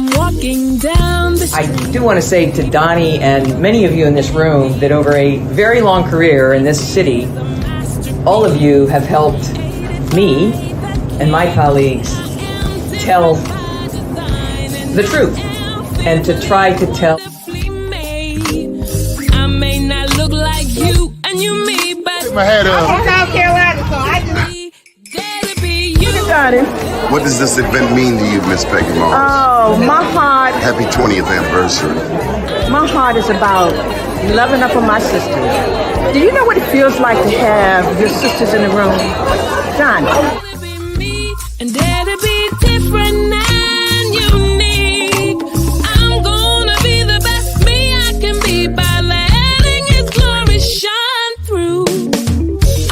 I'm walking down the street. I do want to say to Doni and many of you in this room that over a very long career in this city, all of you have helped me and my colleagues tell the truth and to try to tell. I may not look like you and you me, but my head up. I'm from South Carolina, so I just... What does this event mean to you, Miss Peggy Moss? Oh, my heart, Happy 20th anniversary. my heart is about loving up on my sisters. Do you know what it feels like to have your sisters in the room? Done. And dare to be different and unique. I'm gonna be the best me I can be by letting His glory shine through.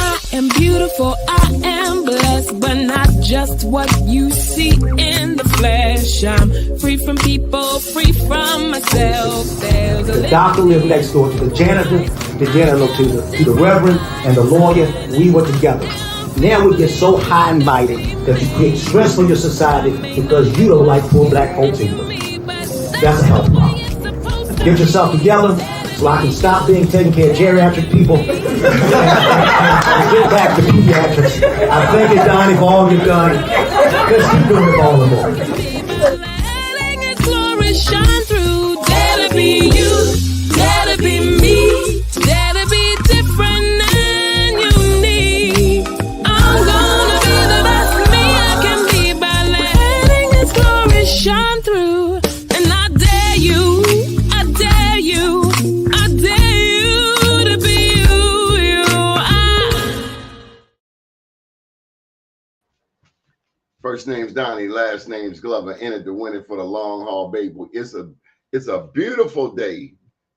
I am beautiful, I am blessed, but not just what you see in the flesh. I'm free from people, free from myself. There's The doctor lived next door to the janitor to the reverend and the lawyer. We were together. Now we get so high and mighty that you create stress for your society because you don't like poor black folks either. That's a health problem. Get yourself together so I can stop being taking care of geriatric people and get back to pediatrics. I thank you, Doni, for all you've done. Let's keep doing it all the more. letting His glory shine through. Dare to be you, dare to be me, dare to be different and unique. I'm gonna be the best me I can be by letting His glory shine through. And I dare you, I dare you, I dare you to be you. First name's Doni, last name's Glover. Entered to win it for the long haul, baby. It's a beautiful day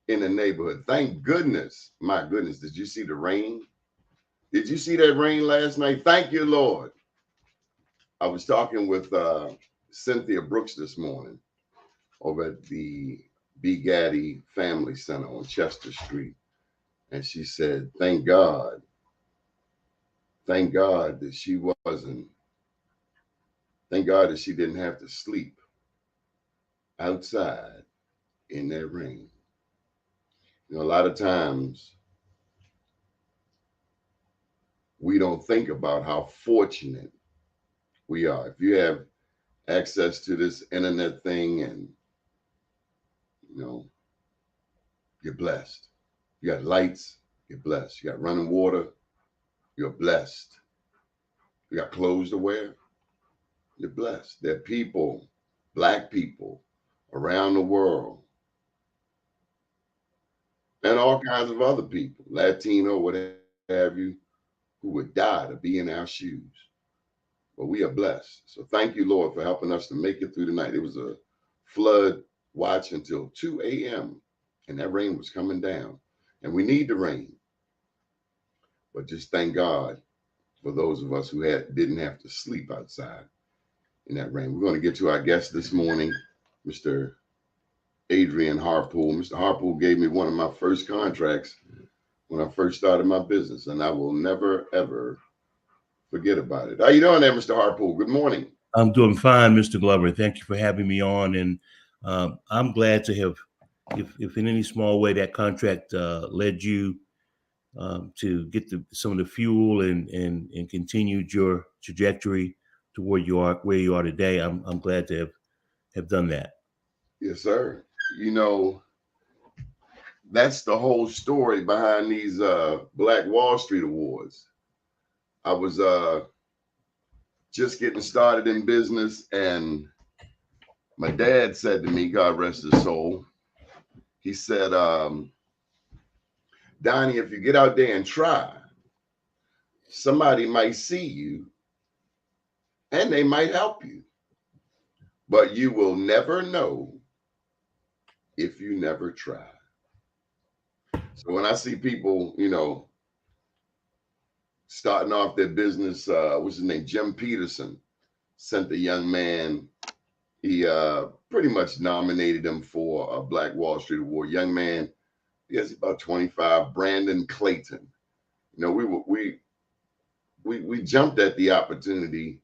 in the neighborhood. Thank goodness. My goodness, did you see the rain? Did you see that rain last night? Thank you, Lord. I was talking with Cynthia Brooks this morning over at the B. Gaddy Family Center on Chester Street. And she said, thank God that she wasn't, thank God that she didn't have to sleep outside in that rain. You know, a lot of times we don't think about how fortunate we are. If you have access to this internet thing and, you know, you're blessed. You got lights, you're blessed. You got running water, you're blessed. You got clothes to wear, you're blessed. There are people, black people around the world, and all kinds of other people, Latino, what have you, who would die to be in our shoes. But we are blessed. So thank you, Lord, for helping us to make it through the night. It was a flood watch until 2 a.m. and that rain was coming down. And we need the rain. But just thank God for those of us who didn't have to sleep outside in that rain. We're going to get to our guest this morning, Mr. Adrian Harpool. Mr. Harpool gave me one of my first contracts when I first started my business, and I will never, ever forget about it. How you doing there, Mr. Harpool? Good morning. I'm doing fine, Mr. Glover. Thank you for having me on. And I'm glad to have, if in any small way that contract led you to get some of the fuel and continued your trajectory to where you are today. I'm glad to have done that. Yes, sir. You know, that's the whole story behind these Black Wall Street Awards. I was just getting started in business, and my dad said to me, God rest his soul, he said, Donnie, if you get out there and try, somebody might see you and they might help you, but you will never know if you never try. So when I see people, you know, starting off their business, what's his name? Jim Peterson sent the young man, he pretty much nominated him for a Black Wall Street Award. Young man, he has about 25, Brandon Clayton. You know, we jumped at the opportunity.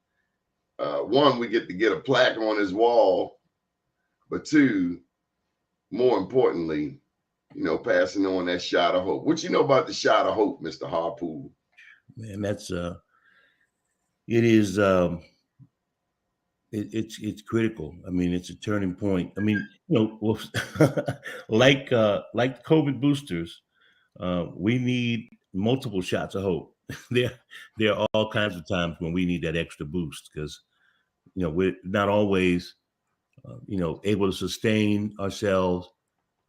One, we get to get a plaque on his wall but two, more importantly, passing on that shot of hope. What you know about the shot of hope, Mr. Harpool? Man, that's it is it's critical. I mean, it's a turning point. I mean, well, like COVID boosters, we need multiple shots of hope. there are all kinds of times when we need that extra boost because we're not always able to sustain ourselves,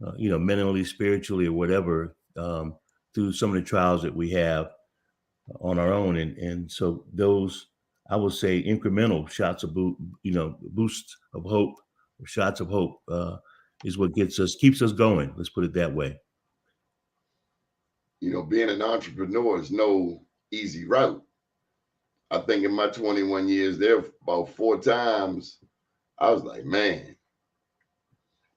mentally, spiritually, or whatever, through some of the trials that we have on our own, and so those, I would say, incremental shots of boosts of hope, or shots of hope, is what keeps us going. Let's put it that way. Being an entrepreneur is no easy route. I think in my 21 years there, about 4 times, I was like, man,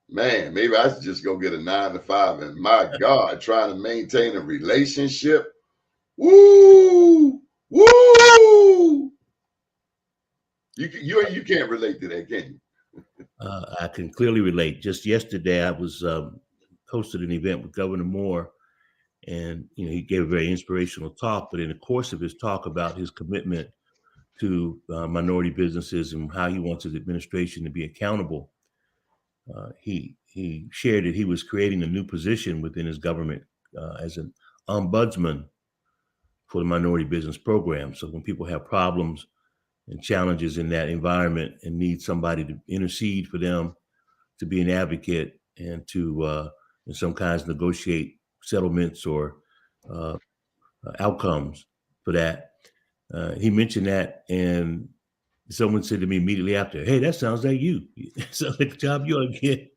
maybe I should just go get a 9-to-5. And my God, trying to maintain a relationship. Woo! You can't relate to that, can you? I can clearly relate. Just yesterday, I was hosted an event with Governor Moore, and he gave a very inspirational talk. But in the course of his talk about his commitment to minority businesses and how he wants his administration to be accountable, he shared that he was creating a new position within his government as an ombudsman for the minority business program. So when people have problems and challenges in that environment and need somebody to intercede for them, to be an advocate, and to, in some kinds, negotiate settlements or outcomes for that. He mentioned that, and someone said to me immediately after, "Hey, that sounds like you. Sounds like a job you ought to get."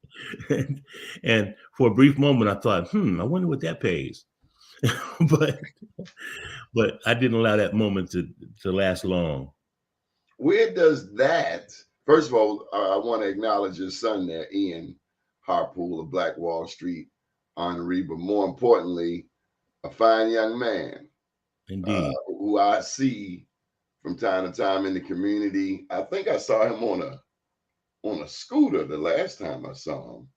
And for a brief moment, I thought, I wonder what that pays. but I didn't allow that moment to last long. Where does that, first of all, I want to acknowledge your son there, Ian Harpool of Black Wall Street honoree, but more importantly, a fine young man. Indeed. Who I see from time to time in the community. I think I saw him on a scooter the last time I saw him,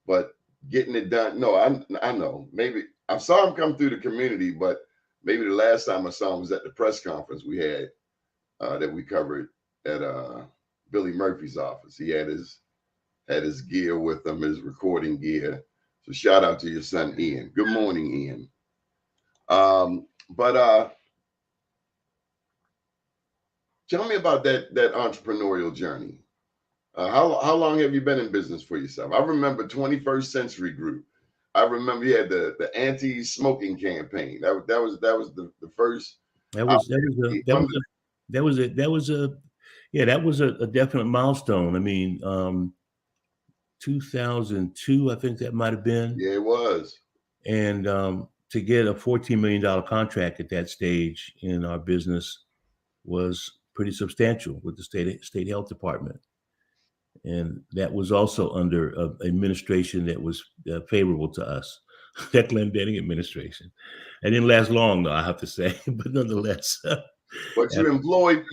but getting it done. No, I know. Maybe I saw him come through the community, but maybe the last time I saw him was at the press conference we had that we covered at Billy Murphy's office. He had his gear with him, his recording gear. So shout out to your son, Ian. Good morning, Ian. But tell me about that entrepreneurial journey. How long have you been in business for yourself? I remember 21st Century Group. I remember you had the anti-smoking campaign. That was the first. That was a definite milestone. I mean, 2002, I think that might have been. Yeah, it was. And to get a $14 million contract at that stage in our business was pretty substantial with the state health department. And that was also under an administration that was favorable to us, that Glendenning administration. It didn't last long, though, I have to say, but nonetheless. But you employed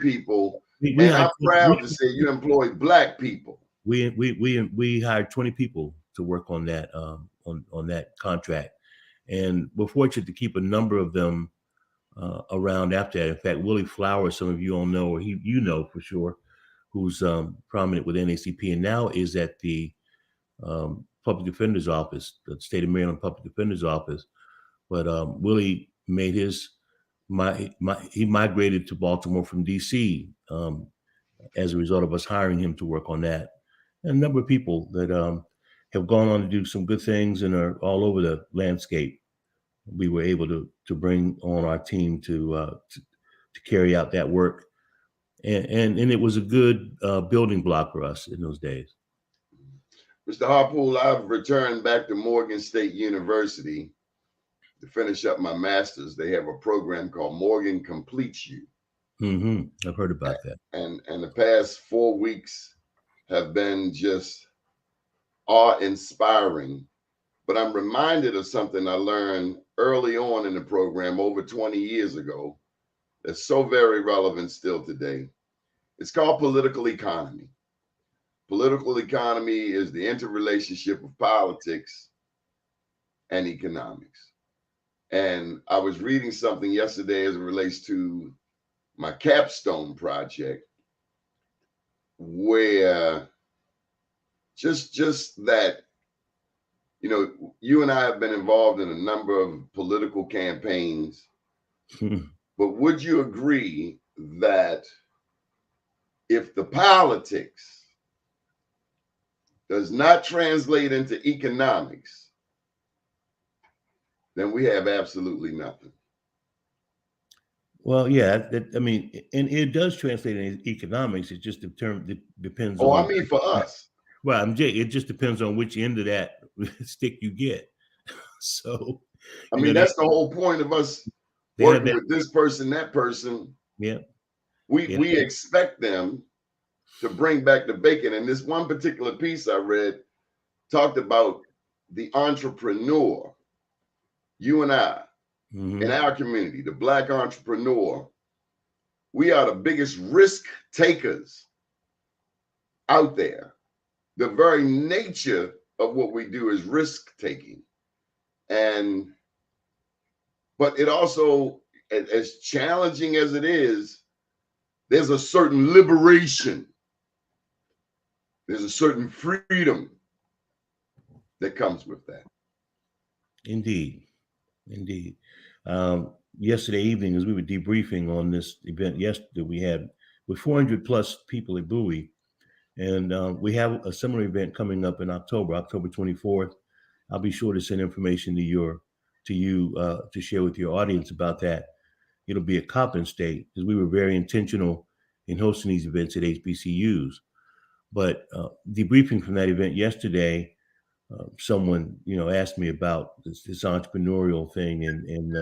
people, and I'm proud to say you employed Black people. We hired 20 people to work on that on that contract, and we're fortunate to keep a number of them around after that. In fact, Willie Flowers, some of you all know, or you know for sure, who's prominent with NACP and now is at the Public Defender's Office, the State of Maryland Public Defender's Office. But Willie made he migrated to Baltimore from DC as a result of us hiring him to work on that. And a number of people that have gone on to do some good things and are all over the landscape. We were able to bring on our team to carry out that work. And it was a good building block for us in those days. Mr. Harpool, I've returned back to Morgan State University to finish up my master's. They have a program called Morgan Completes You. Mm-hmm. I've heard about that. And the past 4 weeks have been just awe-inspiring. But I'm reminded of something I learned early on in the program over 20 years ago that's so very relevant still today. It's called political economy. political economy is the interrelationship of politics and economics. And I was reading something yesterday as it relates to my capstone project, where just that, you know, you and I have been involved in a number of political campaigns, but would you agree that if the politics does not translate into economics, then we have absolutely nothing? Well, yeah, I mean, and it does translate into economics. It just depends Oh, on. I mean, for us. Well, it just depends on which end of that stick you get. So, I mean, that's the whole point of us working with this person, that person. Yeah. We expect them to bring back the bacon. And this one particular piece I read talked about the entrepreneur, you and I, in our community, the Black entrepreneur. We are the biggest risk takers out there. The very nature of what we do is risk taking. But it also, as challenging as it is, there's a certain liberation. There's a certain freedom that comes with that. Indeed. Yesterday evening, as we were debriefing on this event yesterday, we had with 400 plus people at Bowie, and we have a similar event coming up in October 24th. I'll be sure to send information to you to share with your audience about that. It'll be at Coppin State, because we were very intentional in hosting these events at HBCUs. But debriefing from that event yesterday, someone asked me about this entrepreneurial thing, and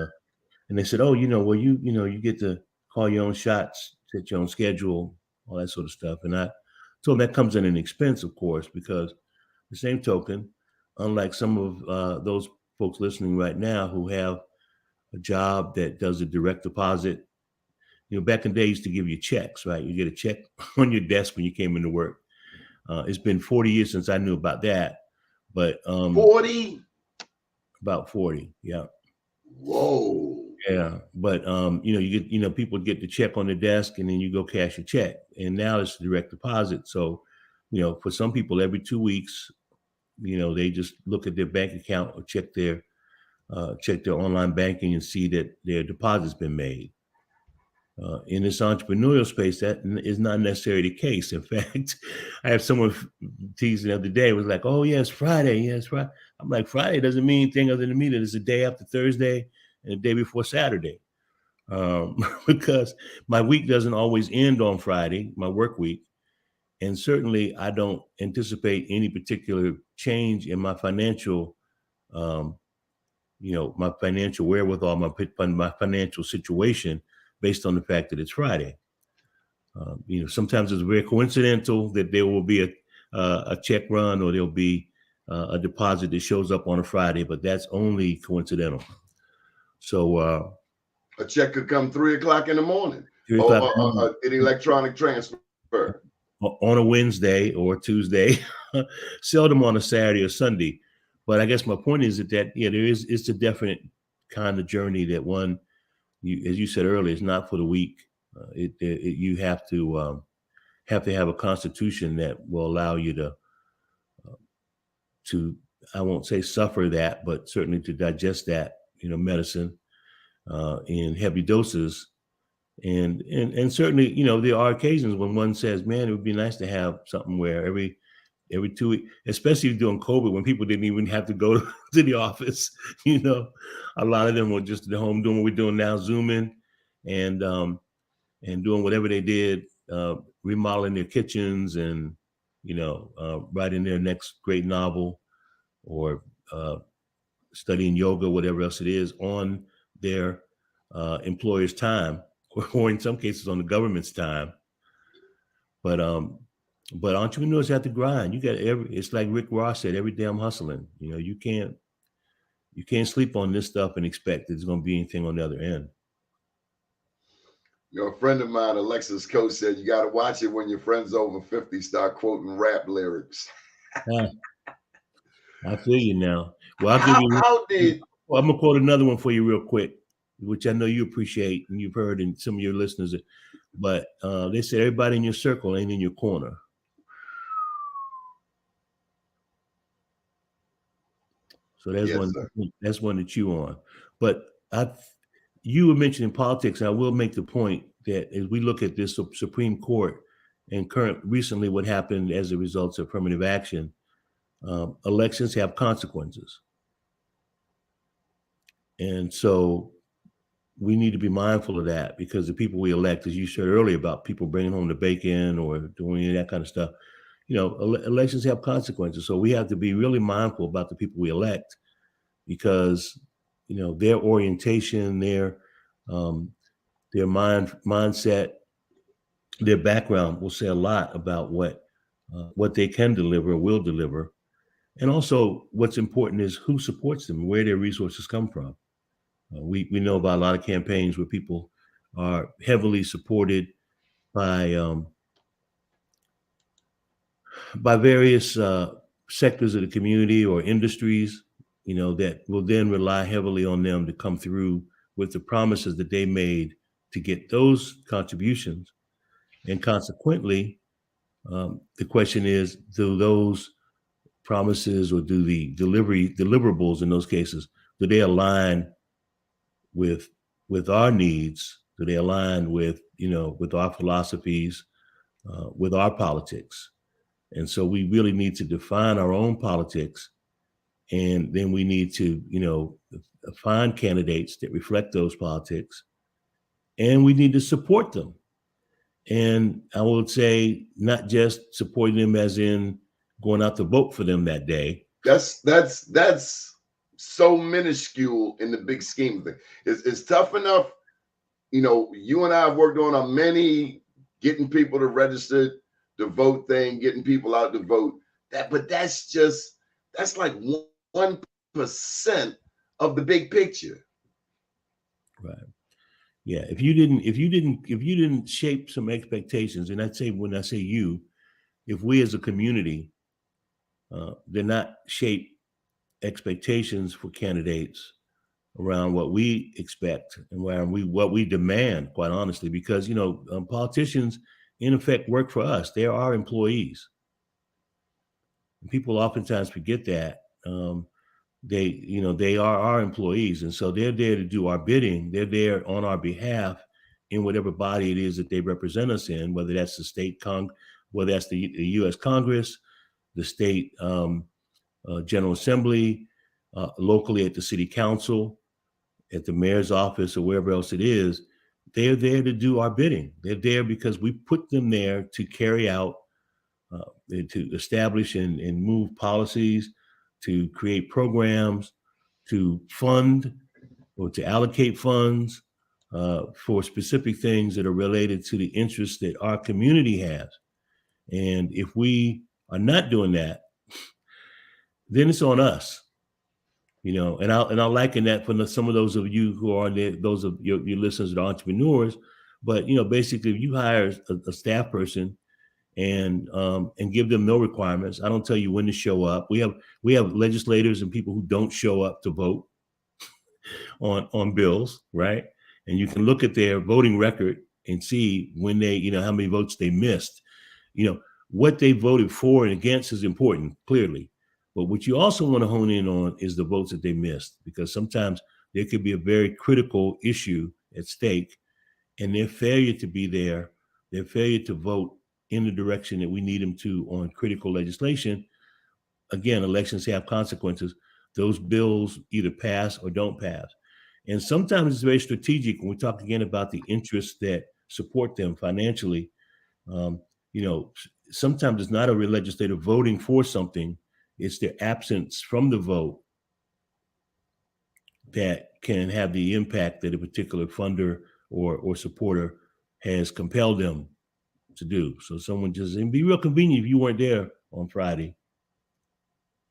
they said, oh, you get to call your own shots, set your own schedule, all that sort of stuff. And I told them that comes at an expense, of course, because the same token, unlike some of those folks listening right now who have a job that does a direct deposit, back in the day, used to give you checks, right? You get a check on your desk when you came into work. It's been 40 years since I knew about that, but 40? About 40, yeah. Whoa. Yeah, but you get people get the check on the desk and then you go cash your check, and now it's direct deposit. So, for some people, every 2 weeks, they just look at their bank account or check their online banking and see that their deposit's been made. In this entrepreneurial space, that is not necessarily the case. In fact, I have someone teasing the other day, was like, oh, yeah, it's Friday. Yeah, it's Friday. I'm like, Friday doesn't mean anything other than me that it's the day after Thursday and the day before Saturday. Because my week doesn't always end on Friday, my work week. And certainly I don't anticipate any particular change in my financial, my financial wherewithal, my financial situation, based on the fact that it's Friday. Sometimes it's very coincidental that there will be a check run or there'll be a deposit that shows up on a Friday, but that's only coincidental. So a check could come 3 o'clock in the morning, or an electronic transfer on a Wednesday or Tuesday, seldom on a Saturday or Sunday. But I guess my point is it's a definite kind of journey that one, as you said earlier, it's not for the weak. You have to have a constitution that will allow you to I won't say suffer that, but certainly to digest that medicine in heavy doses, and certainly there are occasions when one says, man, it would be nice to have something where every 2 weeks, especially during COVID, when people didn't even have to go to the office. A lot of them were just at home doing what we're doing now, Zooming and doing whatever they did, remodeling their kitchens and, writing their next great novel or studying yoga, whatever else it is, on their employer's time, or in some cases on the government's time. But entrepreneurs have to grind. It's like Rick Ross said, every day I'm hustling. You can't sleep on this stuff and expect there's going to be anything on the other end. You know, a friend of mine, Alexis coach, said you got to watch it when your friends over 50 start quoting rap lyrics. I feel you now. Well, I'll give you. How did? Well, I'm gonna quote another one for you real quick, which I know you appreciate and you've heard, and some of your listeners. But they said everybody in your circle ain't in your corner. So that's one. Sir. That's one to chew on. But you were mentioning politics, and I will make the point that as we look at this Supreme Court and recently what happened as a result of affirmative action, elections have consequences. And so we need to be mindful of that, because the people we elect, as you said earlier about people bringing home the bacon or doing any of that kind of stuff, you know, elections have consequences. So we have to be really mindful about the people we elect, because, you know, their orientation, their mindset, their background will say a lot about what they can deliver or will deliver. And also what's important is who supports them, where their resources come from. We know about a lot of campaigns where people are heavily supported by various sectors of the community or industries, you know, that will then rely heavily on them to come through with the promises that they made to get those contributions. And consequently, the question is, do those promises or do the deliverables in those cases, do they align with our needs? Do they align with, you know, with our philosophies, with our politics? And so we really need to define our own politics, and then we need to, you know, find candidates that reflect those politics, and we need to support them. And I would say not just supporting them as in going out to vote for them that day. That's so minuscule in the big scheme of things. It's tough enough. You know, you and I have worked on many getting people to register to vote thing, getting people out to vote. But that's like 1% of the big picture. Right. Yeah. If you didn't shape some expectations, and when I say you, if we as a community did not shape expectations for candidates around what we expect and what we demand, quite honestly, because, you know, politicians in effect work for us. They're our employees. And people oftentimes forget that. They are our employees, and so they're there to do our bidding. They're there on our behalf in whatever body it is that they represent us in, whether that's the state whether that's the U.S. Congress, the state General Assembly, locally at the city council, at the mayor's office, or wherever else it is. They're there to do our bidding. They're there because we put them there to carry out, to establish and move policies, to create programs, to fund or to allocate funds for specific things that are related to the interests that our community has. And if we are not doing that, then it's on us, you know. And I'll liken that for some of those of you who are there, those of your listeners that are entrepreneurs. But, you know, basically, if you hire a staff person and give them no requirements, I don't tell you when to show up. We have legislators and people who don't show up to vote on bills, right? And you can look at their voting record and see when they, you know, how many votes they missed. You know, what they voted for and against is important, clearly. But what you also want to hone in on is the votes that they missed, because sometimes there could be a very critical issue at stake, and their failure to be there, their failure to vote in the direction that we need them to on critical legislation. Again, elections have consequences. Those bills either pass or don't pass. And sometimes it's very strategic when we talk again about the interests that support them financially. You know, sometimes it's not a real legislator voting for something. It's their absence from the vote that can have the impact that a particular funder or supporter has compelled them to do. So someone it'd be real convenient if you weren't there on Friday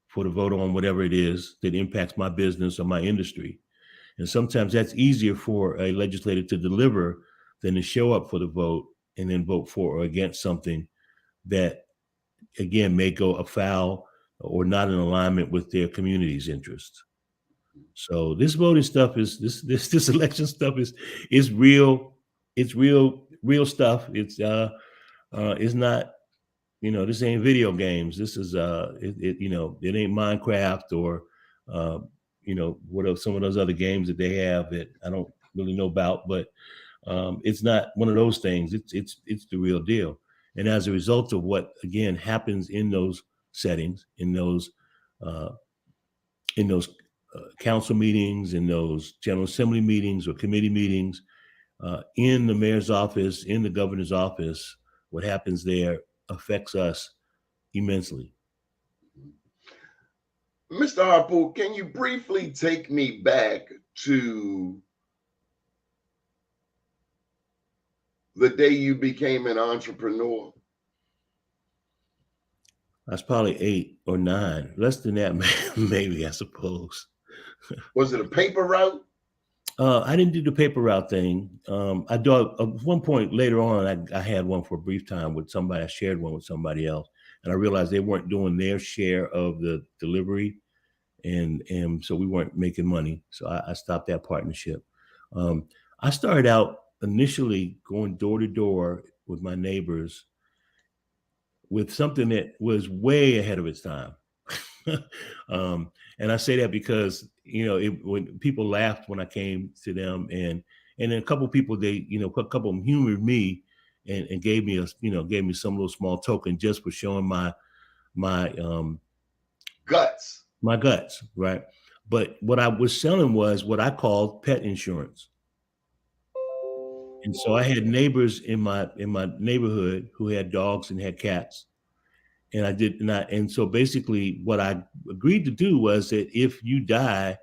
for the vote on whatever it is that impacts my business or my industry. And sometimes that's easier for a legislator to deliver than to show up for the vote and then vote for or against something that, again, may go afoul or not in alignment with their community's interests. So this voting stuff is this election stuff is real. It's real stuff. It's not, this ain't video games. This is it ain't Minecraft or what are some of those other games that they have that I don't really know about, but it's not one of those things. It's the real deal. And as a result of what, again, happens in those settings, in those council meetings, in those General Assembly meetings or committee meetings, in the mayor's office, in the governor's office, what happens there affects us immensely. Mr. Harpool, can you briefly take me back to the day you became an entrepreneur? That's probably 8 or 9, less than that, maybe, I suppose. Was it a paper route? I didn't do the paper route thing. I do at one point later on, I had one for a brief time with somebody. I shared one with somebody else, and I realized they weren't doing their share of the delivery, and so we weren't making money. So I stopped that partnership. I started out initially going door to door with my neighbors with something that was way ahead of its time. And I say that because, when people laughed when I came to them, and then a couple of people, a couple of them humored me and gave me some little small token just for showing my guts, right? But what I was selling was what I called pet insurance. And so I had neighbors in my neighborhood who had dogs and had cats. And so basically what I agreed to do was that if you die,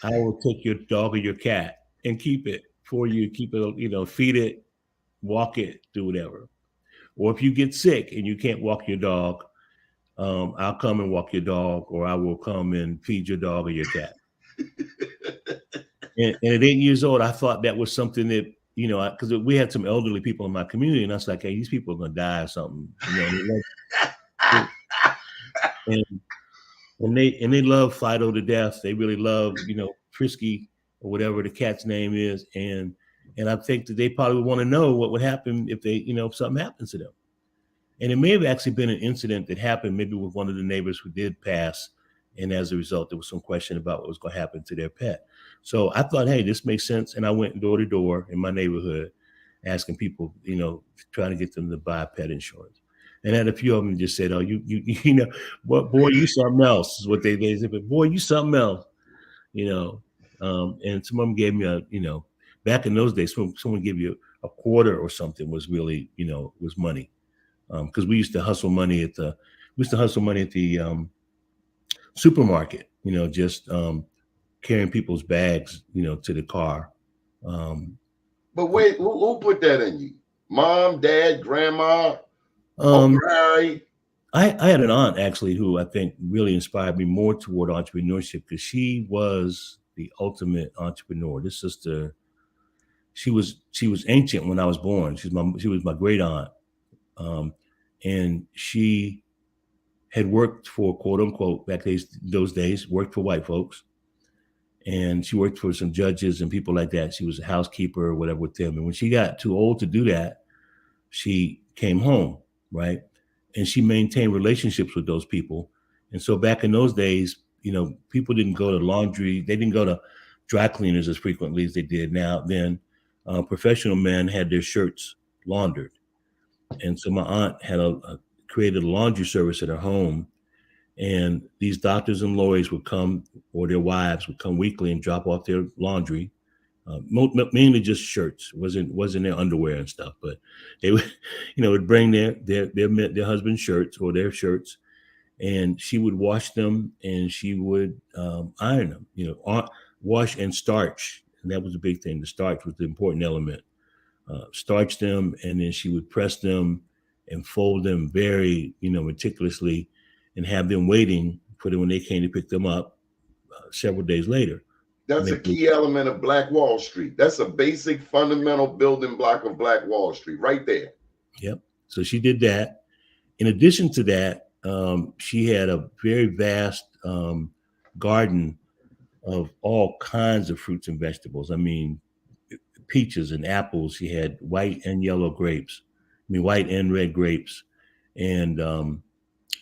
I will take your dog or your cat and keep it for you, feed it, walk it, do whatever. Or if you get sick and you can't walk your dog, I'll come and walk your dog, or I will come and feed your dog or your cat. and at 8 years old, I thought that was something that, because we had some elderly people in my community, and I was like, hey, these people are going to die or something. And they love Fido to death. They really love, Frisky or whatever the cat's name is. And I think that they probably want to know what would happen if if something happens to them. And it may have actually been an incident that happened maybe with one of the neighbors who did pass. And as a result, there was some question about what was going to happen to their pet. So I thought, hey, this makes sense. And I went door to door in my neighborhood, asking people, trying to get them to buy pet insurance. And had a few of them just said, oh, what, boy, you something else is what they said, but boy, you something else, and some of them gave me back in those days, someone gave you a quarter or something was really, was money. Because we used to hustle money at the supermarket, just carrying people's bags, to the car. But wait, who put that in you? Mom, dad, grandma? I had an aunt actually who I think really inspired me more toward entrepreneurship, because she was the ultimate entrepreneur. This sister, she was ancient when I was born. She was my great aunt, and she had worked for, quote unquote, back those days, worked for white folks, and she worked for some judges and people like that. She was a housekeeper or whatever with them. And when she got too old to do that, she came home. Right. And she maintained relationships with those people. And so back in those days, people didn't go to laundry. They didn't go to dry cleaners as frequently as they did now. Then professional men had their shirts laundered. And so my aunt had created a laundry service at her home. And these doctors and lawyers would come, or their wives would come weekly and drop off their laundry. Mainly just shirts, wasn't their underwear and stuff, but they would, would bring their husband's shirts or their shirts, and she would wash them and she would iron them, wash and starch. And that was a big thing. The starch was the important element. Starch them, and then she would press them and fold them very, meticulously, and have them waiting for them when they came to pick them up several days later. That's a key element of Black Wall Street. That's a basic fundamental building block of Black Wall Street right there. Yep. So she did that. In addition to that, she had a very vast garden of all kinds of fruits and vegetables. I mean, peaches and apples. She had white and yellow grapes. I mean, white and red grapes, and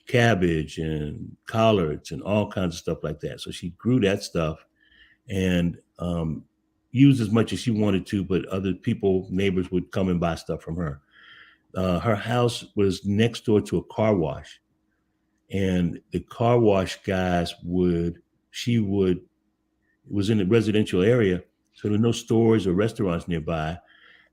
cabbage and collards and all kinds of stuff like that. So she grew that stuff and used as much as she wanted to, but other people, neighbors, would come and buy stuff from her. Her house was next door to a car wash, and the car wash guys it was in a residential area, so there were no stores or restaurants nearby,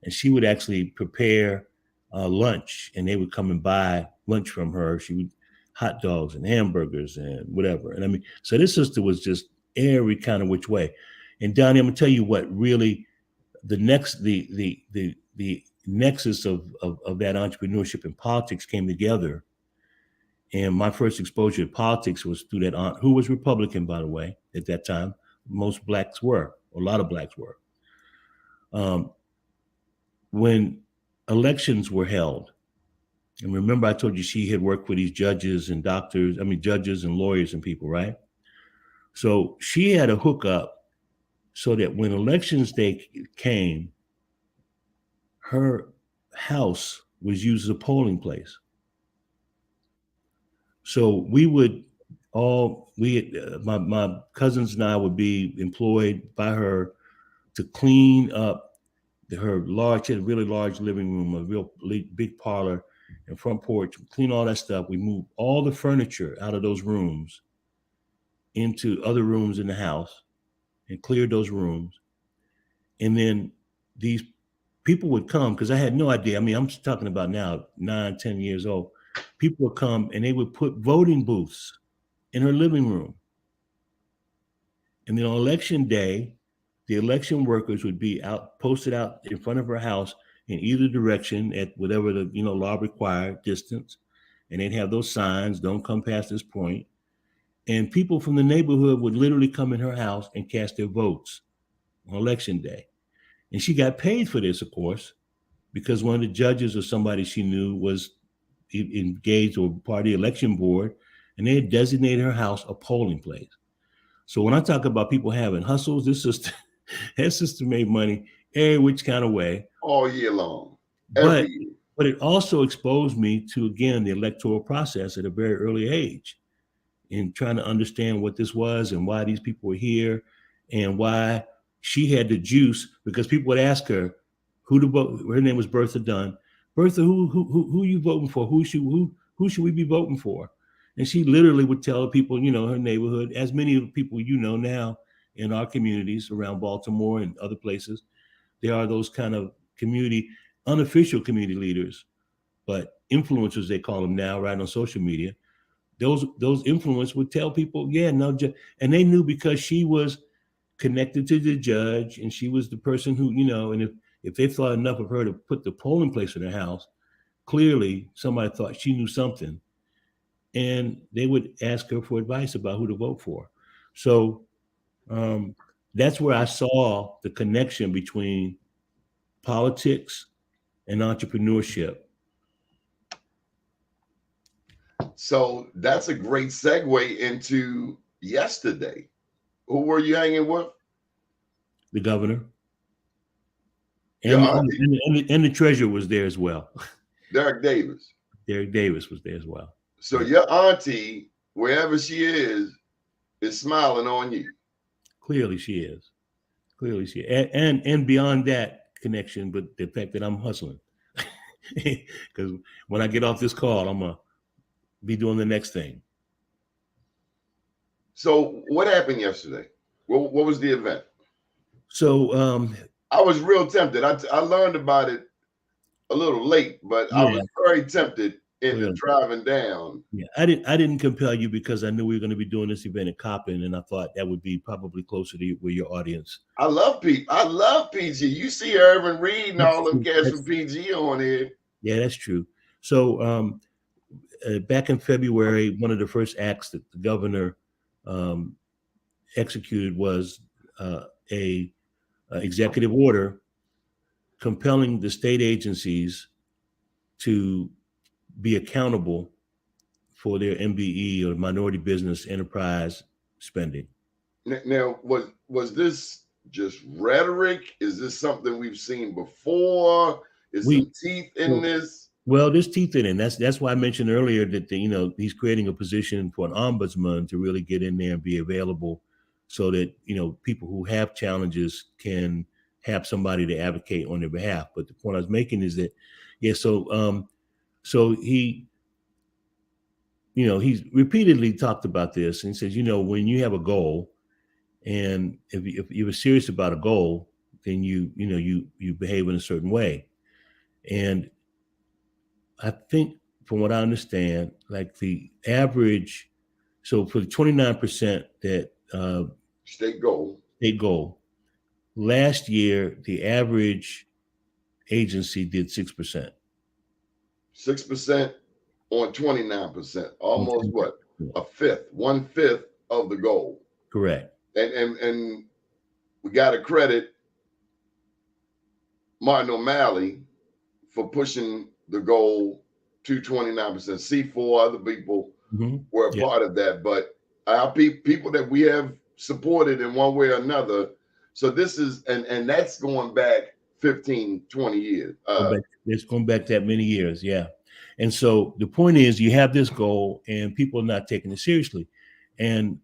and she would actually prepare lunch, and they would come and buy lunch from her. She would hot dogs and hamburgers and whatever. And I mean, so this sister was just every kind of which way. And Donnie, I'm gonna tell you what really the nexus of that entrepreneurship and politics came together. And my first exposure to politics was through that aunt, who was Republican, by the way, at that time. Most blacks were, or a lot of blacks were. When elections were held, and remember I told you she had worked with these judges and judges and lawyers and people, right? So she had a hookup so that when elections day came, her house was used as a polling place. So my cousins and I would be employed by her to clean up her large, she had a really large living room, a real big parlor and front porch, clean all that stuff. We moved all the furniture out of those rooms into other rooms in the house and cleared those rooms. And then these people would come, because I had no idea. I mean, I'm talking about now, 9, 10 years old. People would come and they would put voting booths in her living room. And then on election day, the election workers would be posted out in front of her house in either direction at whatever the law required distance. And they'd have those signs, don't come past this point. And people from the neighborhood would literally come in her house and cast their votes on election day. And she got paid for this, of course, because one of the judges or somebody she knew was engaged or part of the election board, and they had designated her house a polling place. So when I talk about people having hustles, her sister made money every which kind of way. All year long. But it also exposed me to, again, the electoral process at a very early age, in trying to understand what this was and why these people were here and why she had the juice, because people would ask her who to vote. Her name was Bertha Dunn. Bertha, who you voting for? Who should we be voting for? And she literally would tell people, her neighborhood, as many of the people now in our communities around Baltimore and other places, there are those kind of unofficial community leaders, but influencers, they call them now, right, on social media. Those influencers would tell people, and they knew because she was connected to the judge and she was the person who, and if they thought enough of her to put the polling place in her house, clearly somebody thought she knew something, and they would ask her for advice about who to vote for. So that's where I saw the connection between politics and entrepreneurship. So that's a great segue into yesterday. Who were you hanging with? The governor. And the treasurer was there as well. Derek Davis. Derek Davis was there as well. So your auntie, wherever she is smiling on you. Clearly she is. And beyond that connection, but the fact that I'm hustling. Because when I get off this call, I'm going to be doing the next thing. So what happened yesterday? What was the event? So I was real tempted. I learned about it a little late, but I was very tempted into driving down. Yeah, I didn't compel you because I knew we were going to be doing this event at Coppin, and I thought that would be probably closer to where your audience. I love PG. You see Irvin Reed and all them cats from PG on here. Yeah, that's true. So back in February, one of the first acts that the governor executed was a executive order compelling the state agencies to be accountable for their MBE or minority business enterprise spending. Now, was this just rhetoric? Is this something we've seen before? Is some teeth in this? Well, there's teeth in it. That's why I mentioned earlier that he's creating a position for an ombudsman to really get in there and be available, so that people who have challenges can have somebody to advocate on their behalf. But the point I was making is that, so he, he's repeatedly talked about this, and he says, when you have a goal, and if you were serious about a goal, then you behave in a certain way. And I think, from what I understand, like the average, so for the 29% that state goal, last year the average agency did 6%. 6% on 29%, almost what, a fifth, 1/5 of the goal. Correct. And we got to credit Martin O'Malley for pushing the goal to 29%. C4, other people were a part of that, but our people that we have supported in one way or another. So this is, and that's going back 15, 20 years. It's going back that many years, yeah. And so the point is, you have this goal, and people are not taking it seriously. And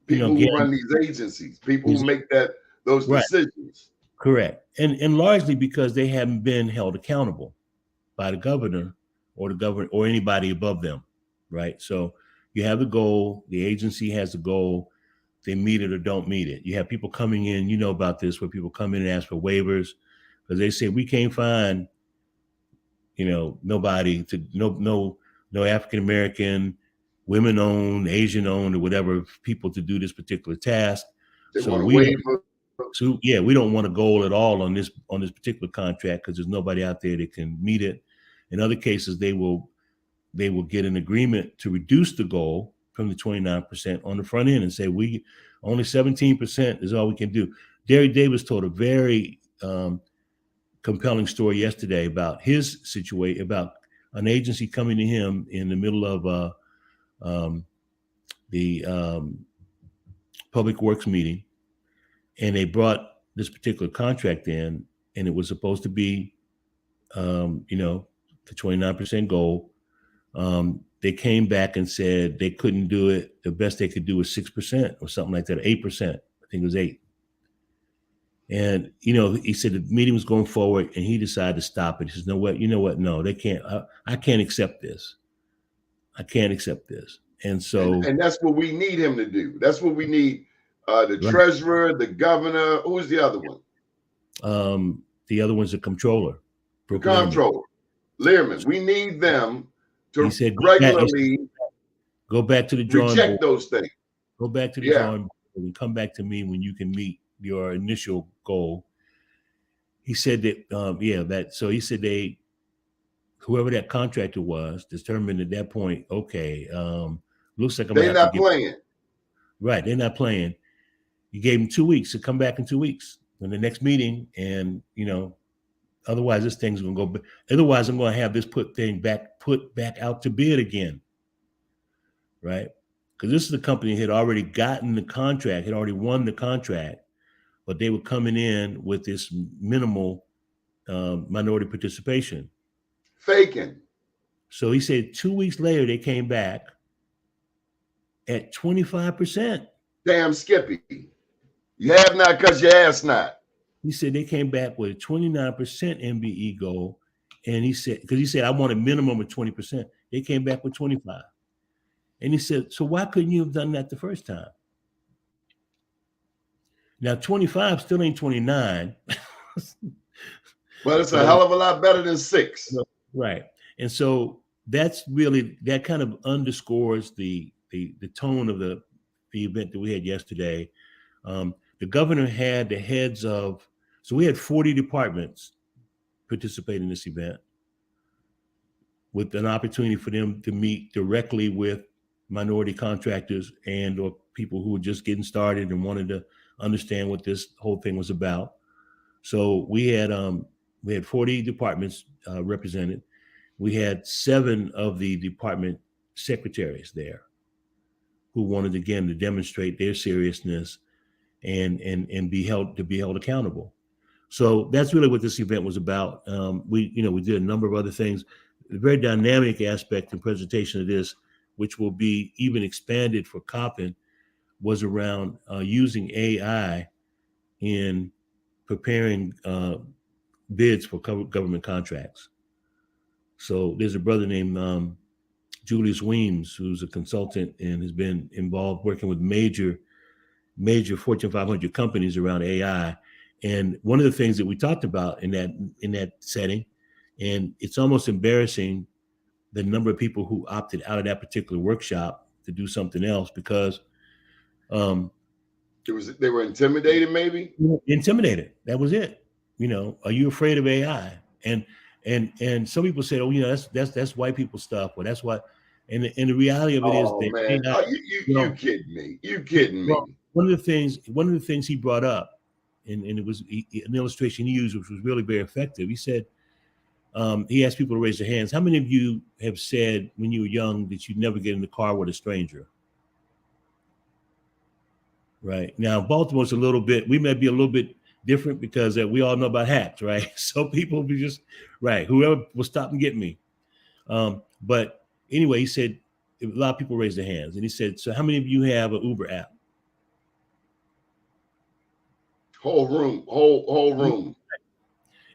people who run these agencies, people who make those decisions. Correct. And largely because they haven't been held accountable by the governor or anybody above them, right? So you have the goal, the agency has the goal, they meet it or don't meet it. You have people coming in, about this, where people come in and ask for waivers because they say, we can't find, nobody to, no African-American, women-owned, Asian-owned, or whatever people to do this particular task. We don't want a goal at all on this particular contract because there's nobody out there that can meet it. In other cases, they will get an agreement to reduce the goal from the 29% on the front end and say, we only 17% is all we can do. Derry Davis told a very compelling story yesterday about his situation, about an agency coming to him in the middle of the public works meeting, and they brought this particular contract in, and it was supposed to be, the 29% goal. They came back and said they couldn't do it. The best they could do was 6% or something like that, 8%. I think it was 8%. And, he said the meeting was going forward, and he decided to stop it. He says, no, no, they can't. I can't accept this. I can't accept this. And so, and that's what we need him to do. That's what we need. The treasurer, the governor. Who's the other one? The other one's the comptroller. The comptroller, Learman. We need them to regularly go back to the drawing board. Reject those things. Go back to the drawing board and come back to me when you can meet your initial goal. He said that, so he said whoever that contractor was determined at that point, okay, looks like they're not playing. Right, they're not playing. You gave them 2 weeks to come back in 2 weeks in the next meeting, and otherwise this thing's gonna go. Otherwise, I'm gonna have this put back out to bid again, right? Because this is the company that had already gotten the contract, had already won the contract, but they were coming in with this minimal minority participation. Faking. So he said 2 weeks later they came back at 25%. Damn Skippy. You have not because you asked not. He said they came back with a 29% MBE goal. And he said, because he said, I want a minimum of 20%. They came back with 25. And he said, so why couldn't you have done that the first time? Now, 25 still ain't 29. Well, it's a hell of a lot better than 6. Right. And so that's really, that kind of underscores the tone of the event that we had yesterday. The governor had the heads of, so we had 40 departments participate in this event with an opportunity for them to meet directly with minority contractors and or people who were just getting started and wanted to understand what this whole thing was about. So we had 40 departments represented. We had 7 of the department secretaries there who wanted, again, to demonstrate their seriousness and be held accountable. So that's really what this event was about. We did a number of other things. The very dynamic aspect and presentation of this, which will be even expanded for Coppin, was around using AI in preparing bids for government contracts. So there's a brother named Julius Weems, who's a consultant and has been involved working with major Fortune 500 companies around AI. And one of the things that we talked about in that setting, and it's almost embarrassing the number of people who opted out of that particular workshop to do something else because they were intimidated, maybe? Intimidated. That was it. Are you afraid of AI? And some people say, oh, that's white people stuff, or that's what. And the reality of it is that man, AI, you kidding me? You kidding me? Well, one of the things he brought up, and it was an illustration he used, which was really very effective. He said, he asked people to raise their hands. How many of you have said when you were young that you'd never get in the car with a stranger? Right. Now, Baltimore's we may be a little bit different because we all know about hacks, right? So people will be just, right, whoever will stop and get me. But anyway, he said, a lot of people raised their hands. And he said, so how many of you have an Uber app? Whole room.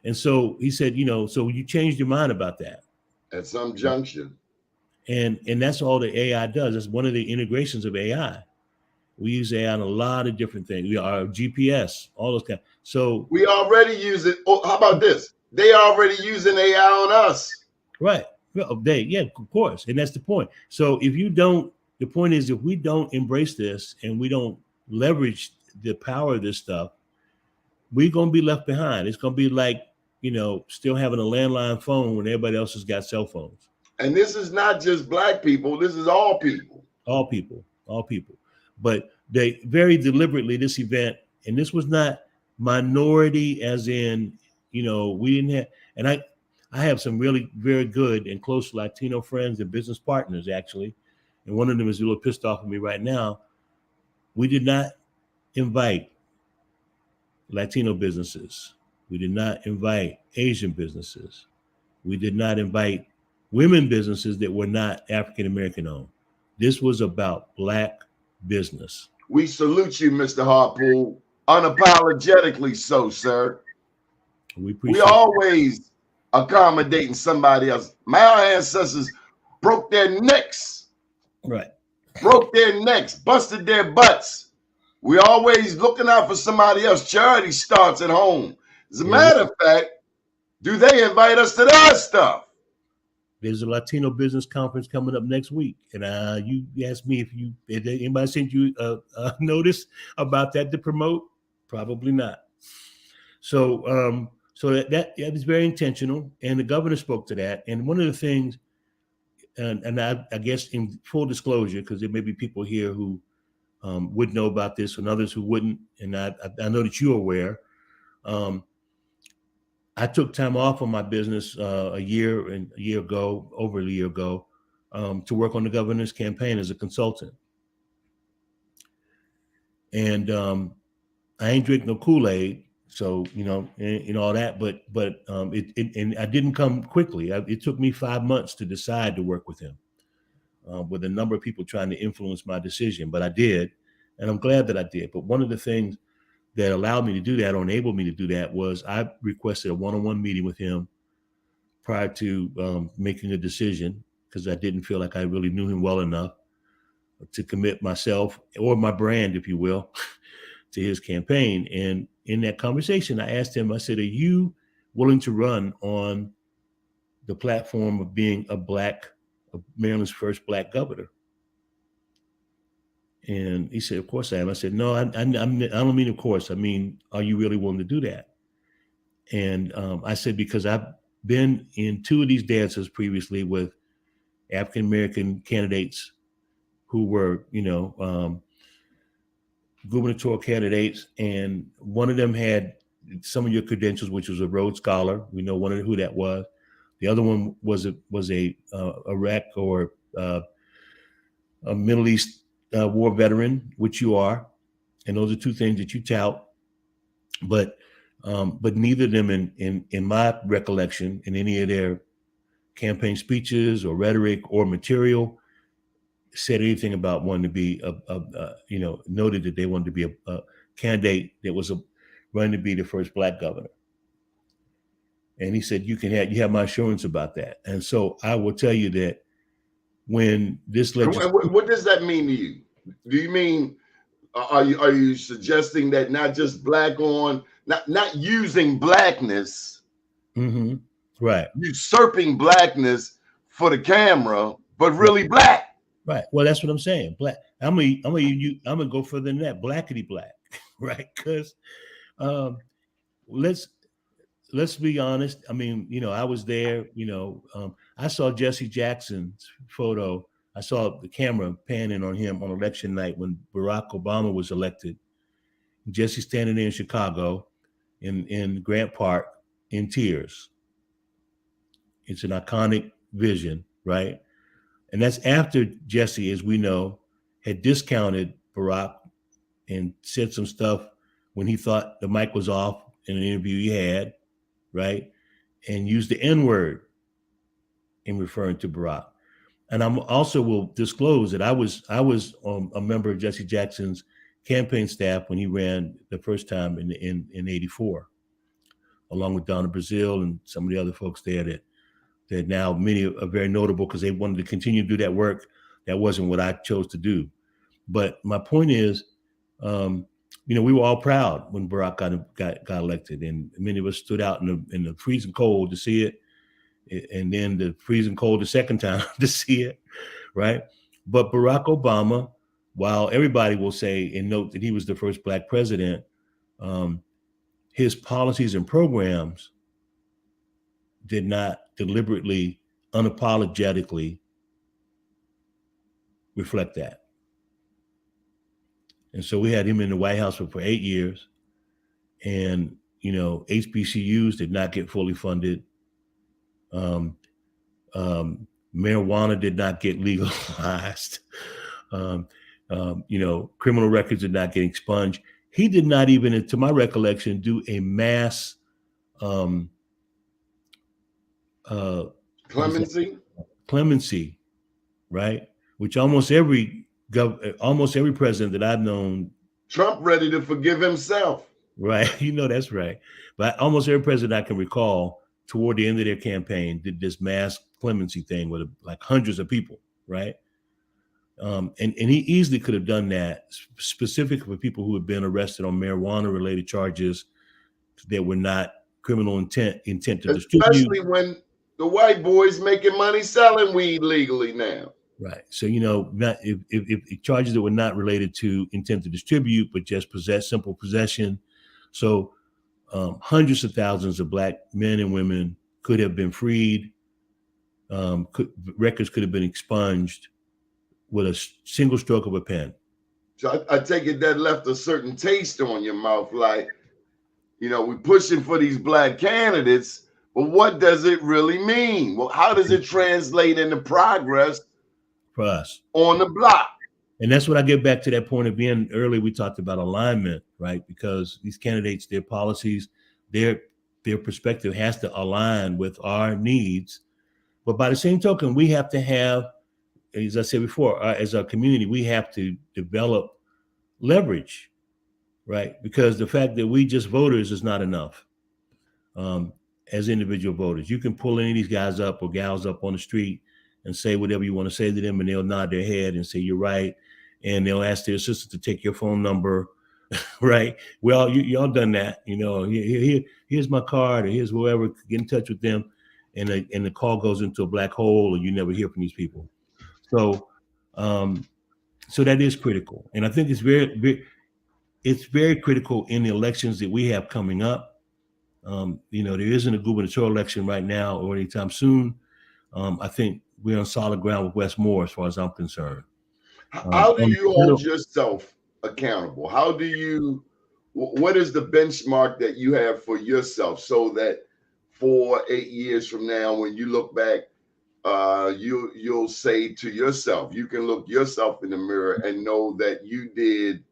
And so he said, so you changed your mind about that. At some junction. And that's all the AI does. That's one of the integrations of AI. We use AI on a lot of different things. We are GPS, all those kinds. So we already use it. Oh, how about this? They already using AI on us. Right. Well, of course. And that's the point. So the point is, if we don't embrace this and we don't leverage the power of this stuff, we're going to be left behind. It's going to be like, still having a landline phone when everybody else has got cell phones. And this is not just Black people. This is all people. All people. But they very deliberately, this event, and this was not minority as in, we didn't have, and I have some really very good and close Latino friends and business partners, actually. And one of them is a little pissed off at me right now. We did not invite Latino businesses. We did not invite Asian businesses. We did not invite women businesses that were not African-American owned. This was about Black business. We salute you, Mr. Harpool, unapologetically so, sir. We always accommodating somebody else. My ancestors broke their necks. Right. Broke their necks, busted their butts. We always looking out for somebody else. Charity starts at home. As a matter of fact, do they invite us to their stuff? There's a Latino business conference coming up next week, and you asked me if anybody sent you a notice about that to promote. Probably not. So that is very intentional, and the governor spoke to that. And one of the things, and I guess in full disclosure, because there may be people here who would know about this and others who wouldn't, and I know that you're aware. I took time off on my business over a year ago, to work on the governor's campaign as a consultant. And I ain't drink no Kool-Aid, so and all that. But and I didn't come quickly. It took me 5 months to decide to work with him, with a number of people trying to influence my decision. But I did, and I'm glad that I did. But one of the things that allowed me to do that, or enabled me to do that, was I requested a one-on-one meeting with him prior to making a decision, because I didn't feel like I really knew him well enough to commit myself, or my brand, if you will, to his campaign. And in that conversation, I asked him, I said, are you willing to run on the platform of being Maryland's first Black governor? And he said, of course I am. I said, no, I don't mean of course. I mean, are you really willing to do that? And I said, because I've been in 2 of these dances previously with African-American candidates who were, gubernatorial candidates, and one of them had some of your credentials, which was a Rhodes Scholar. We know who that was. The other one was a Iraq or a Middle East war veteran, which you are, and those are two things that you tout. But neither of them, in my recollection, in any of their campaign speeches or rhetoric or material, said anything about wanting to be noted that they wanted to be a candidate that was running to be the first Black governor. And he said, you have my assurance about that. And so I will tell you that when this legislation, what does that mean to you? Do you mean are you suggesting that not just Black on, not using Blackness, mm-hmm, right, usurping Blackness for the camera, but really Black? Right. Well, that's what I'm saying. Black. I'm gonna go further than that. Blackity black, right? Because let's be honest. I mean, I was there. I saw Jesse Jackson's photo. I saw the camera panning on him on election night when Barack Obama was elected. Jesse standing there in Chicago, in Grant Park, in tears. It's an iconic vision, right? And that's after Jesse, as we know, had discounted Barack and said some stuff when he thought the mic was off in an interview he had, right? And used the N-word in referring to Barack. And I'm also will disclose that I was a member of Jesse Jackson's campaign staff when he ran the first time in 84, along with Donna Brazile and some of the other folks there that now many are very notable because they wanted to continue to do that work. That wasn't what I chose to do. But my point is, we were all proud when Barack got elected, and many of us stood out in the freezing cold to see it, and then the freezing cold the second time to see it, right? But Barack Obama, while everybody will say and note that he was the first Black president, his policies and programs did not deliberately, unapologetically reflect that. And so we had him in the White House for 8 years, and HBCUs did not get fully funded. Marijuana did not get legalized. Criminal records did not get expunged. He did not even, to my recollection, do a mass clemency, right? Which almost every president that I've known. Trump ready to forgive himself. Right. That's right. But almost every president I can recall toward the end of their campaign did this mass clemency thing with like hundreds of people, right? And he easily could have done that specifically for people who had been arrested on marijuana related charges that were not criminal intent to distribute. Especially when the white boys making money selling weed legally now. Right. So, not if charges that were not related to intent to distribute, but just simple possession. So hundreds of thousands of Black men and women could have been freed. Records could have been expunged with a single stroke of a pen. So I take it that left a certain taste on your mouth, like, we're pushing for these Black candidates, but what does it really mean? Well, how does it translate into progress for us on the block? And that's what I get back to that point of being earlier. We talked about alignment, right? Because these candidates, their policies, their perspective has to align with our needs. But by the same token, we have to have, as I said before, as a community, we have to develop leverage, right? Because the fact that we just voters is not enough. As individual voters, you can pull any of these guys up or gals up on the street and say whatever you want to say to them, and they'll nod their head and say you're right, and they'll ask their assistant to take your phone number, right? Well, y'all done that, here's my card, or here's whoever, get in touch with them, and the call goes into a black hole, and you never hear from these people. So that is critical, and I think it's very critical in the elections that we have coming up. There isn't a gubernatorial election right now or anytime soon. I think we're on solid ground with West Moore as far as I'm concerned. How do you hold yourself accountable? How do you, what is the benchmark that you have for yourself so that 4-8 years from now, when you look back, you'll say to yourself, you can look yourself in the mirror and know that you did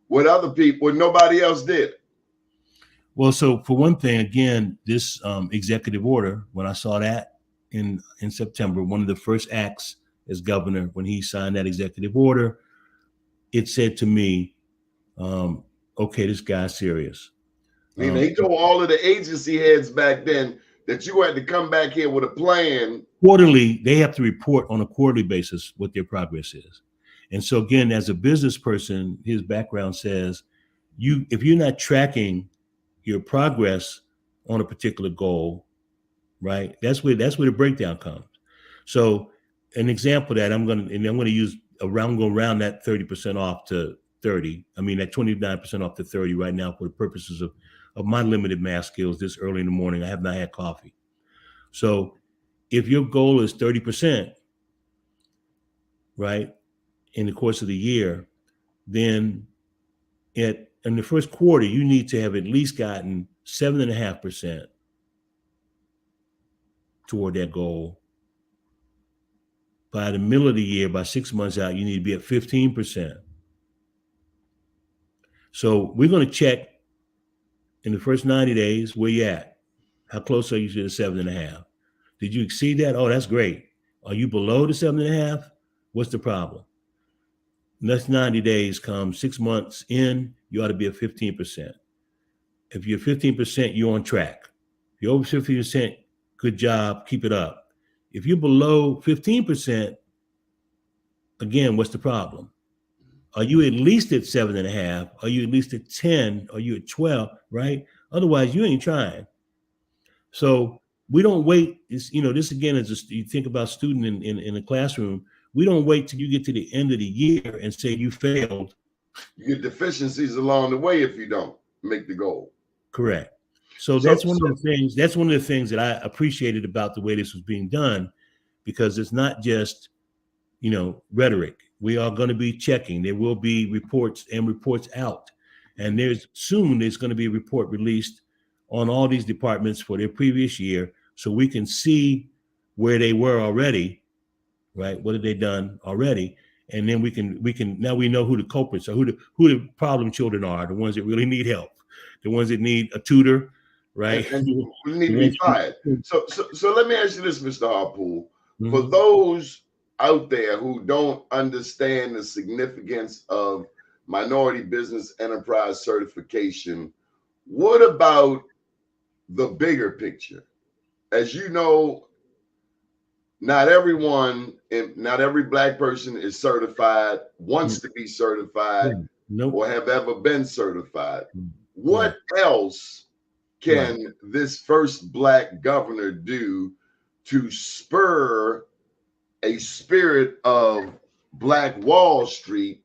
what nobody else did. Well, so for one thing, again, this executive order, when I saw that in September, one of the first acts as governor, when he signed that executive order, it said to me, okay, this guy's serious. I mean, he told all of the agency heads back then that you had to come back here with a plan. Quarterly, they have to report on a quarterly basis what their progress is. And so again, as a business person, his background says, if you're not tracking your progress on a particular goal, right? That's where the breakdown comes. So an example that I'm going to use go around that 30% off to 30. I mean, that 29% off to 30 right now for the purposes of my limited math skills this early in the morning. I have not had coffee. So if your goal is 30%, right, in the course of the year, then in the first quarter, you need to have at least gotten 7.5% toward that goal. By the middle of the year, by 6 months out, you need to be at 15%. So we're going to check in the first 90 days where you at. How close are you to the 7.5? Did you exceed that? Oh, that's great. Are you below the 7.5? What's the problem? Next 90 days come 6 months in, you ought to be at 15%. If you're 15%, you're on track. If you're over 15%, good job, keep it up. If you're below 15%, again, what's the problem? Are you at least at 7.5? Are you at least at 10? Are you at 12, right? Otherwise, you ain't trying. So we don't wait. This again is you think about student in a classroom. We don't wait till you get to the end of the year and say you failed. You get deficiencies along the way if you don't make the goal. Correct. So that's one of the things that I appreciated about the way this was being done, because it's not just, rhetoric. We are going to be checking. There will be reports out, and there's going to be a report released on all these departments for their previous year, so we can see where they were already, right? What have they done already? And then we can now we know who the culprits are, who the problem children are, the ones that really need help, the ones that need a tutor, right? And we need to be fired. So let me ask you this, Mr. Harpool. Mm-hmm. For those out there who don't understand the significance of minority business enterprise certification, what about the bigger picture? As you know, not every Black person is certified, wants to be certified, or have ever been certified. What else can this first Black governor do to spur a spirit of Black Wall Street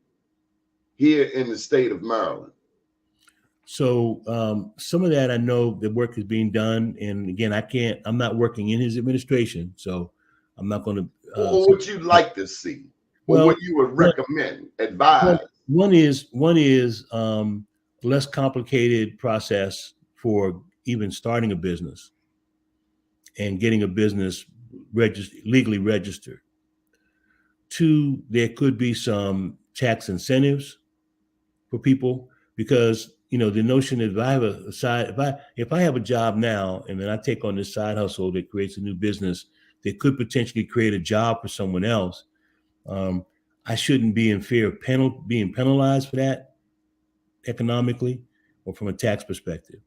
here in the state of Maryland? So some of that, I know the work is being done. And again, I'm not working in his administration, so I'm not going to. What would you like to see? Well, what you would recommend, advise? One is less complicated process for even starting a business and getting a business legally registered. 2, there could be some tax incentives for people, because the notion that if I have a side, if I have a job now and then I take on this side hustle that creates a new business that could potentially create a job for someone else, I shouldn't be in fear of being penalized for that economically or from a tax perspective.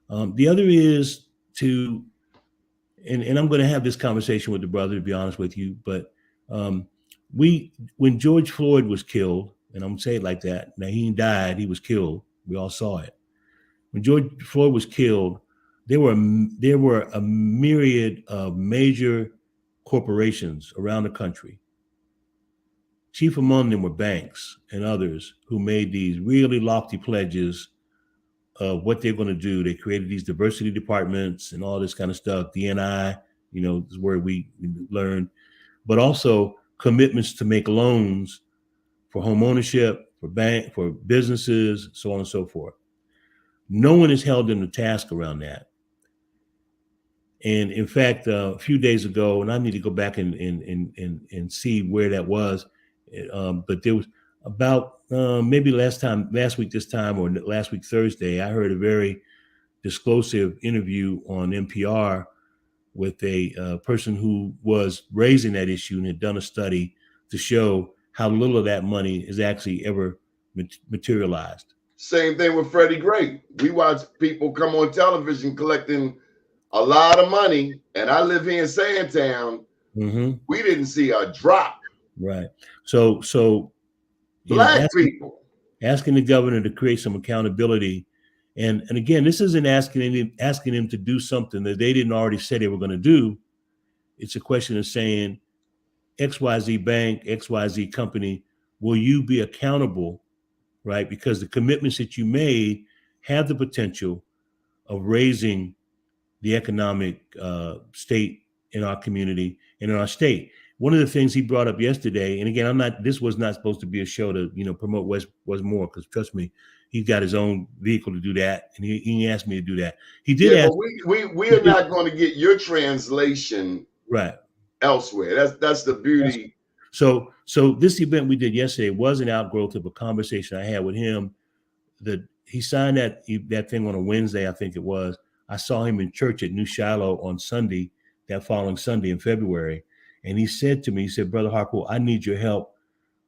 The other is and I'm going to have this conversation with the brother, to be honest with you, but when George Floyd was killed, and I'm going to say it like that, now he died, he was killed. We all saw it. When George Floyd was killed, there were a myriad of major corporations around the country. Chief among them were banks and others who made these really lofty pledges of what they're going to do. They created these diversity departments and all this kind of stuff. DNI, is where we learned, but also commitments to make loans for home ownership, for businesses, so on and so forth. No one is held in the task around that. And in fact, a few days ago, and I need to go back and see where that was, but there was about maybe last week this time, or last week Thursday, I heard a very disclosive interview on NPR with a person who was raising that issue and had done a study to show how little of that money is actually ever materialized. Same thing with Freddie Gray. We watch people come on television collecting a lot of money, and I live here in Sandtown. Mm-hmm. We didn't see a drop. Right. So Black people asking the governor to create some accountability, and again, this isn't asking him to do something that they didn't already say they were going to do. It's a question of saying, XYZ bank, XYZ company, will you be accountable, right? Because the commitments that you made have the potential of raising the economic state in our community and in our state. One of the things he brought up yesterday, and again, this was not supposed to be a show to, promote West Moore, because trust me, he's got his own vehicle to do that, and he asked me to do that. He did ask. But we are not going to get your translation right elsewhere. That's the beauty. So this event we did yesterday was an outgrowth of a conversation I had with him. That he signed that thing on a Wednesday, I think it was. I saw him in church at New Shiloh on Sunday, that following Sunday in February. And he said to me, he said, Brother Harpool, I need your help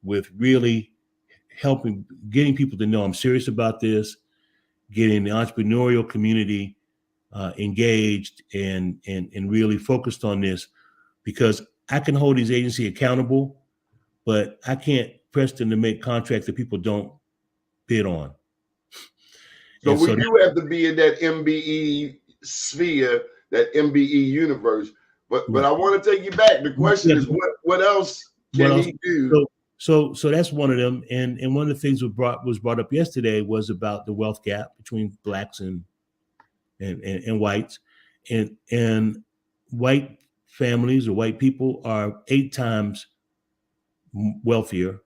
with really helping, getting people to know I'm serious about this, getting the entrepreneurial community engaged and really focused on this, because I can hold these agencies accountable, but I can't press them to make contracts that people don't bid on. So we do have to be in that MBE sphere, that MBE universe. But I want to take you back. The question is, what else can he do? So that's one of them. And one of the things was brought up yesterday was about the wealth gap between blacks and whites, and white families or white people are 8 times wealthier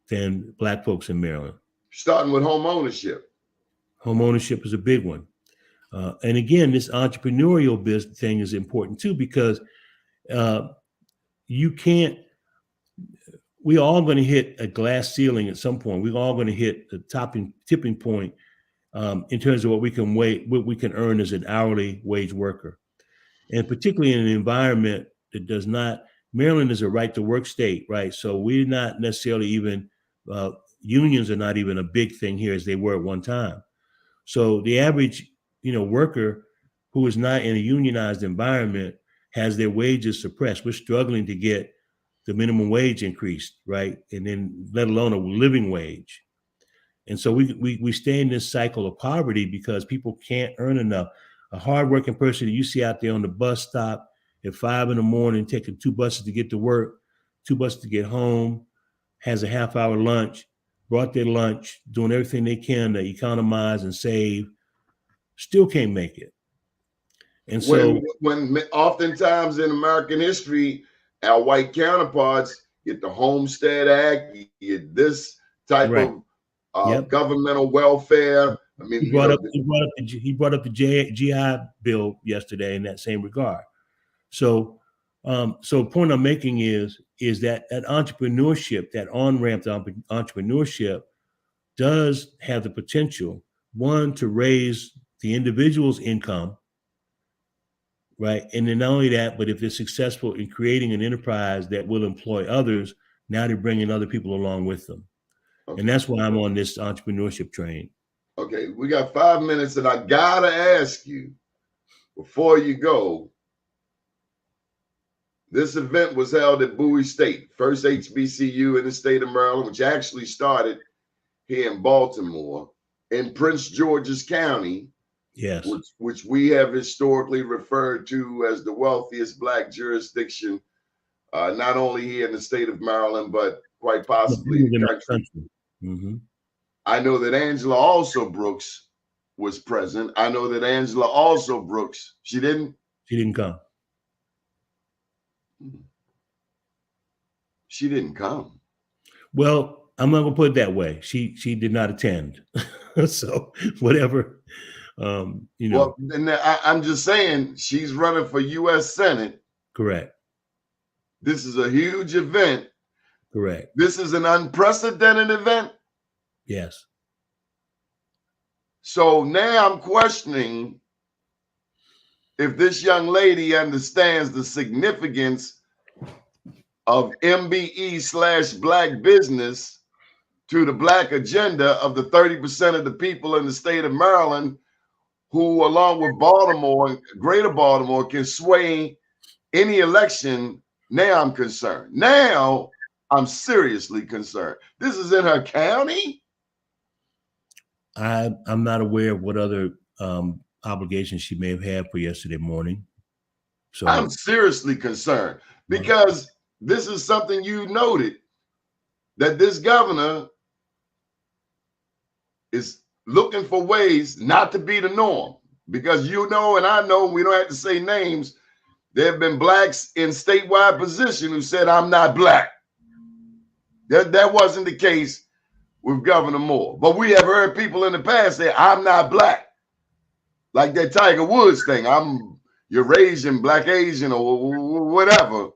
than black folks in Maryland. Starting with home ownership. Home ownership is a big one. And again, this entrepreneurial business thing is important too, because we're all going to hit a glass ceiling at some point. We're all going to hit the tipping point in terms of what we can earn as an hourly wage worker. And particularly in an environment that does not, Maryland is a right to work state, right? So we're not necessarily even, unions are not even a big thing here as they were at one time. So the average, worker who is not in a unionized environment has their wages suppressed. We're struggling to get the minimum wage increased, right? And then let alone a living wage. And so we stay in this cycle of poverty because people can't earn enough. A hardworking person that you see out there on the bus stop at 5 a.m, taking 2 buses to get to work, 2 buses to get home, has a half-hour lunch, brought their lunch, doing everything they can to economize and save, still can't make it. And so when oftentimes in American history, our white counterparts get the Homestead Act, you get this type of governmental welfare. I mean, he brought up the GI bill yesterday in that same regard. So point I'm making is that entrepreneurship, that on-ramp to entrepreneurship, does have the potential, one, to raise the individual's income, right? And then not only that, but if they're successful in creating an enterprise that will employ others, now they're bringing other people along with them. Okay. And that's why I'm on this entrepreneurship train. Okay, we got 5 minutes, and I gotta ask you before you go. This event was held at Bowie State, first HBCU in the state of Maryland, which actually started here in Baltimore, in Prince George's County. Yes, which we have historically referred to as the wealthiest black jurisdiction, not only here in the state of Maryland, but quite possibly in the country. Mm-hmm. I know that Angela also Brooks was present. I know that Angela also Brooks, she didn't come. She didn't come. Well, I'm not gonna put it that way. She did not attend. So whatever, you know. Well, and I'm just saying she's running for U.S. Senate. Correct. This is a huge event. Correct. This is an unprecedented event. Yes. So now I'm questioning if this young lady understands the significance of MBE / black business to the black agenda of the 30% of the people in the state of Maryland who, along with Baltimore, greater Baltimore, can sway any election. Now I'm concerned. Now I'm seriously concerned. This is in her county? I'm not aware of what other obligations she may have had for yesterday morning. So I'm seriously concerned because this is something you noted, that this governor is looking for ways not to be the norm. Because you know, and I know, we don't have to say names, there have been blacks in statewide position who said, I'm not black. That wasn't the case with Governor Moore. But we have heard people in the past say, I'm not black. Like that Tiger Woods thing, I'm Eurasian, black Asian, or whatever.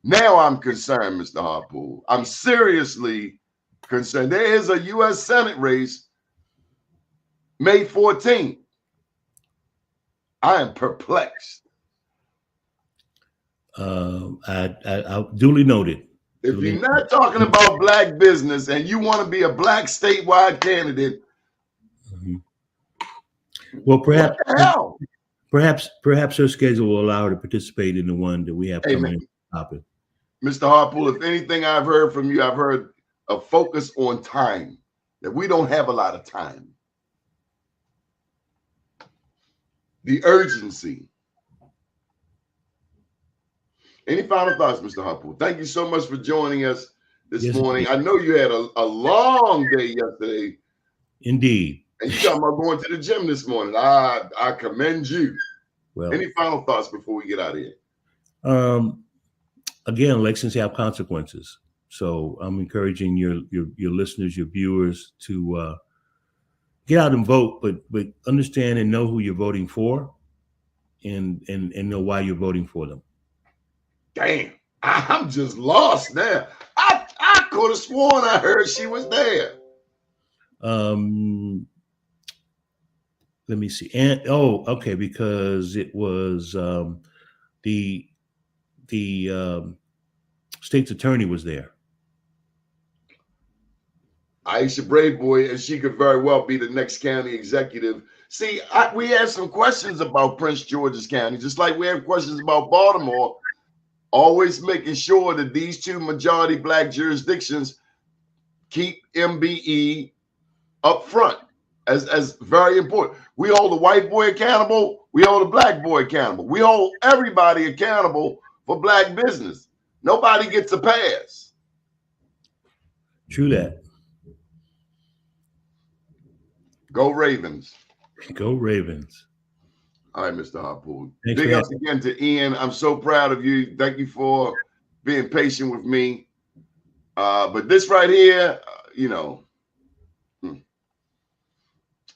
Now I'm concerned, Mr. Harpool. I'm seriously concerned. There is a U.S. Senate race May 14th. I am perplexed. I duly noted. If you're not talking about black business and you want to be a black statewide candidate, well, perhaps her schedule will allow her to participate in the one that we have coming in. Mr. Harpool, if anything I've heard from you, I've heard a focus on time, that we don't have a lot of time. The urgency. Any final thoughts, Mr. Harpool? Thank you so much for joining us this morning. I know you had a long day yesterday. Indeed. And you talking about going to the gym this morning. I commend you. Well, any final thoughts before we get out of here? Again, elections have consequences. So I'm encouraging your listeners, your viewers to get out and vote, but understand and know who you're voting for and know why you're voting for them. Damn, I'm just lost now. I could have sworn I heard she was there. Let me see. And okay, because it was the state's attorney was there. Aisha Braveboy, and she could very well be the next county executive. See, we had some questions about Prince George's County, just like we have questions about Baltimore. Always making sure that these two majority black jurisdictions keep MBE up front as very important. We hold the white boy accountable. We hold the black boy accountable. We hold everybody accountable for black business. Nobody gets a pass. True that. Go Ravens. Go Ravens. All right, Mr. Harpool. Big ups again to Ian. I'm so proud of you. Thank you for being patient with me. But this right here,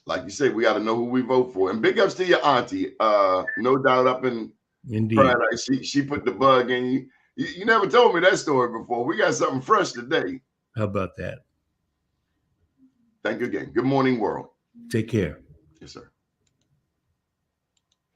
like you said, we got to know who we vote for. And big ups to your auntie. No doubt up in Paradise. She put the bug in you. You never told me that story before. We got something fresh today. How about that? Thank you again. Good morning, world. Take care. Yes, sir.